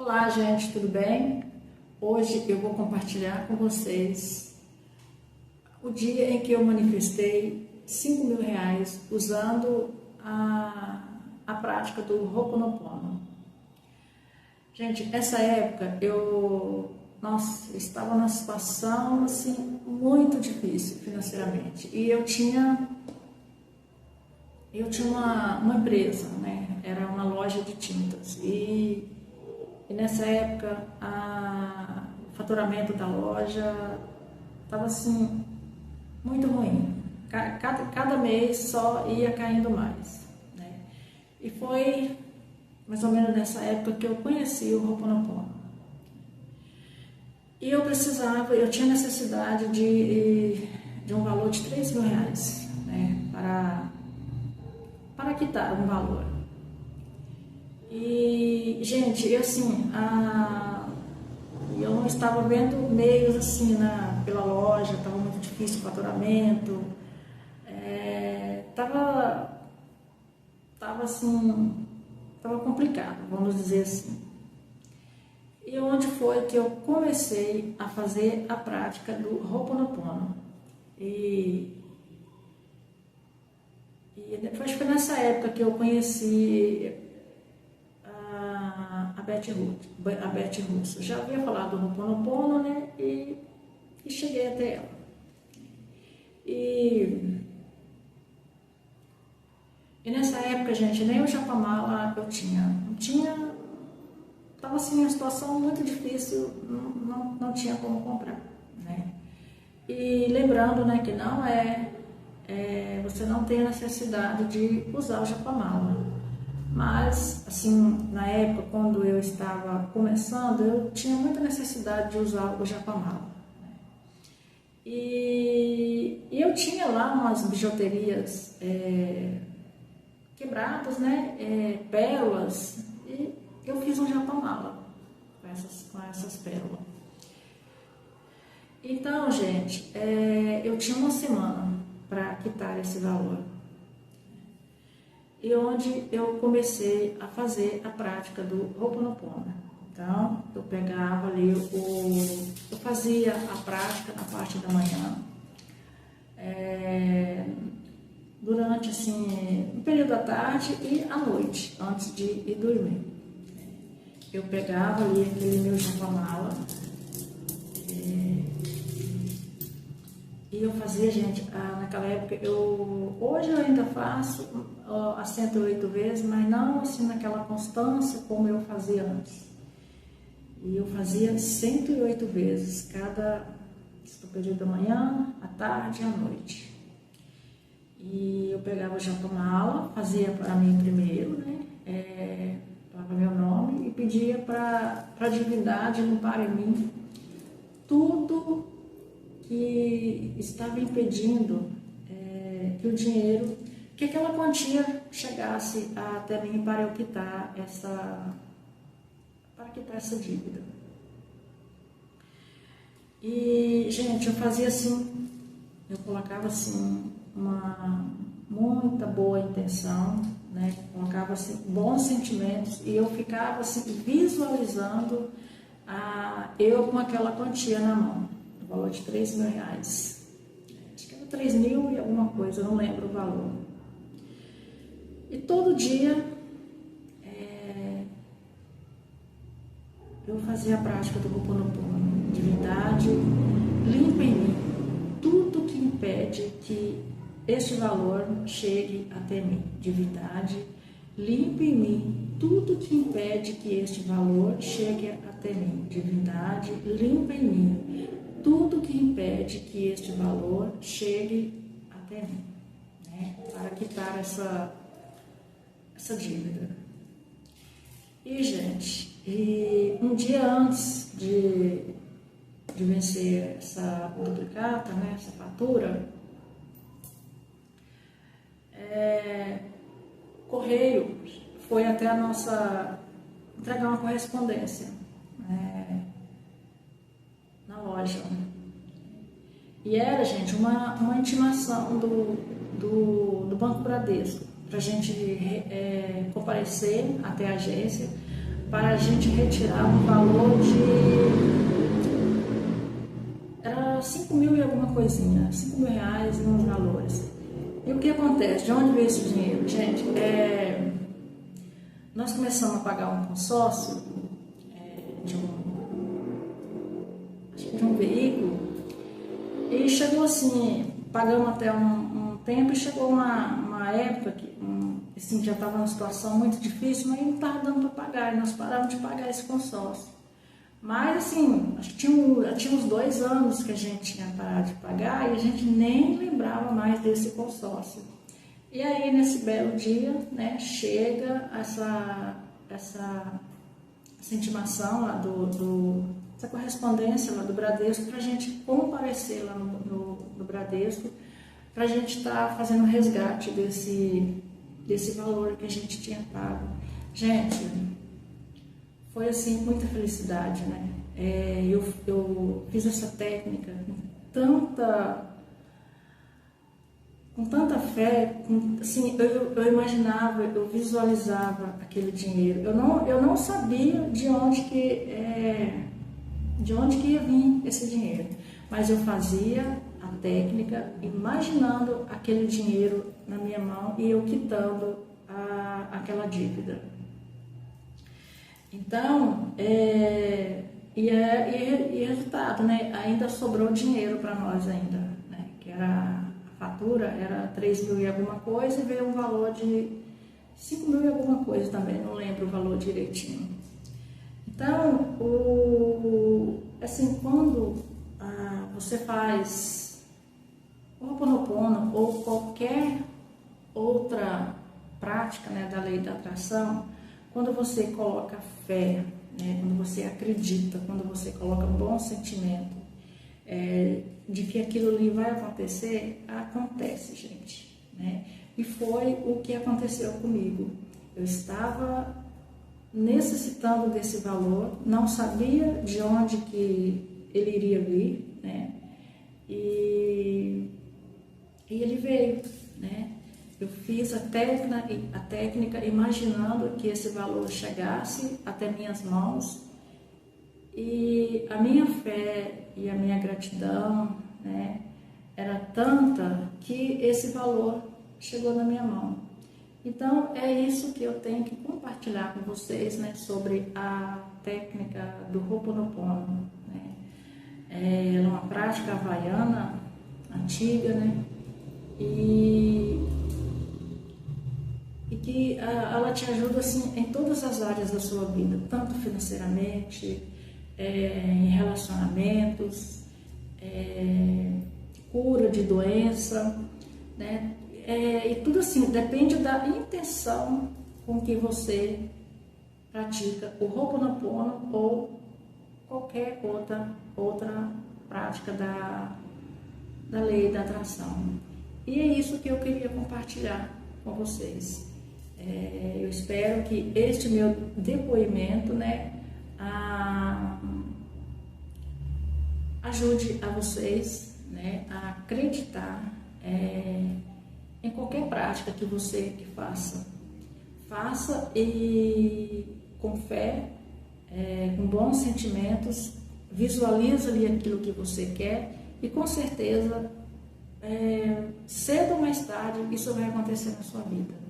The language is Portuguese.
Olá, gente, tudo bem? Hoje eu vou compartilhar com vocês o dia em que eu manifestei R$ 5.000 usando a prática do Ho'oponopono. Gente, essa época eu estava numa situação assim, muito difícil financeiramente e eu tinha uma empresa, né? Era uma loja de tintas e nessa época o faturamento da loja estava assim muito ruim. Cada mês só ia caindo mais, né? E foi mais ou menos nessa época que eu conheci o Ho'oponopono. E eu tinha necessidade de um valor de R$ 3.000, né? Para quitar um valor. E, gente, assim, eu não estava vendo meios assim pela loja, estava muito difícil o faturamento, estava complicado, vamos dizer assim. E onde foi que eu comecei a fazer a prática do Ho'oponopono. E depois foi nessa época que eu conheci a Beth Russo. Já havia falado do Ho'oponopono, né? E cheguei até ela. E nessa época, gente, nem o Japamala eu tinha. Estava assim, uma situação muito difícil, não tinha como comprar, né? E lembrando, né, que não você não tem a necessidade de usar o Japamala. Mas, assim, na época, quando eu estava começando, eu tinha muita necessidade de usar o Japamala, né? E eu tinha lá umas bijuterias quebradas, né? Pérolas, e eu fiz um Japamala com essas pérolas. Então, gente, eu tinha uma semana para quitar esse valor. E onde eu comecei a fazer a prática do Ho'oponopono. Então, eu pegava ali, eu fazia a prática na parte da manhã, durante assim, o período da tarde e à noite, antes de ir dormir. Eu pegava ali aquele meu Japamala e eu fazia, gente, naquela época, hoje eu ainda faço as 108 vezes, mas não assim naquela constância como eu fazia antes. E eu fazia 108 vezes, no período da manhã, à tarde e à noite. E eu pegava o Japamala, fazia para mim primeiro, né? Falava meu nome e pedia para a divindade limpar em mim tudo que estava impedindo que o dinheiro, que aquela quantia chegasse até mim para eu quitar essa dívida. E, gente, eu fazia assim, eu colocava assim muita boa intenção, né? Colocava assim, bons sentimentos e eu ficava assim visualizando eu com aquela quantia na mão, o valor de R$ 3.000. Acho que era 3.000 e alguma coisa, eu não lembro o valor. E todo dia eu fazia a prática do Ho'oponopono. Divindade, limpa em mim tudo que impede que este valor chegue até mim. Divindade, limpe em mim tudo que impede que este valor chegue até mim. Divindade, limpa em mim tudo que impede que este valor chegue até mim, né? Para quitar essa dívida. E, gente, um dia antes de vencer essa duplicata, né, essa fatura, correio foi até a nossa entregar uma correspondência na loja. E era, gente, uma intimação do Banco Bradesco para a gente comparecer até a agência para a gente retirar um valor de... Era 5 mil e alguma coisinha, 5 mil reais e uns valores. E o que acontece? De onde veio esse dinheiro? Gente, nós começamos a pagar um consórcio de um veículo e chegou assim, pagamos até um tempo e chegou uma época que assim, já estava numa situação muito difícil, mas não estava dando para pagar e nós paramos de pagar esse consórcio. Mas assim, acho que tinha uns 2 anos que a gente tinha parado de pagar e a gente nem lembrava mais desse consórcio. E aí, nesse belo dia, né, chega essa intimação lá essa correspondência lá do Bradesco para a gente comparecer lá no Bradesco, para a gente estar fazendo o resgate desse valor que a gente tinha pago. Gente, foi assim, muita felicidade, né? Eu fiz essa técnica com tanta fé, assim, eu imaginava, eu visualizava aquele dinheiro. Eu não sabia de onde que ia vir esse dinheiro, mas eu fazia a técnica imaginando aquele dinheiro na minha mão e eu quitando aquela dívida. Então, e resultado, né? Ainda sobrou dinheiro para nós ainda, né? Que era a fatura, era 3 mil e alguma coisa e veio um valor de 5 mil e alguma coisa também, não lembro o valor direitinho. Então, assim, quando você faz o Ho'oponopono ou qualquer outra prática, né, da lei da atração, quando você coloca fé, né, quando você acredita, quando você coloca um bom sentimento de que aquilo ali vai acontecer, acontece, gente, né? E foi o que aconteceu comigo. Eu estava necessitando desse valor, não sabia de onde que ele iria vir, né? E ele veio, né? Eu fiz a técnica imaginando que esse valor chegasse até minhas mãos e a minha fé e a minha gratidão, né, era tanta que esse valor chegou na minha mão. Então é isso que eu tenho que compartilhar com vocês, né, sobre a técnica do Ho'oponopono, né? É uma prática havaiana antiga, né? E que ela te ajuda assim em todas as áreas da sua vida, tanto financeiramente, em relacionamentos, cura de doença, né? E tudo assim, depende da intenção com que você pratica o Ho'oponopono ou qualquer outra prática da lei da atração. E é isso que eu queria compartilhar com vocês. Eu espero que este meu depoimento, né, ajude a vocês, né, a acreditar em qualquer prática que você faça. Faça e com fé, com bons sentimentos, visualiza ali aquilo que você quer e com certeza, cedo ou mais tarde, isso vai acontecer na sua vida.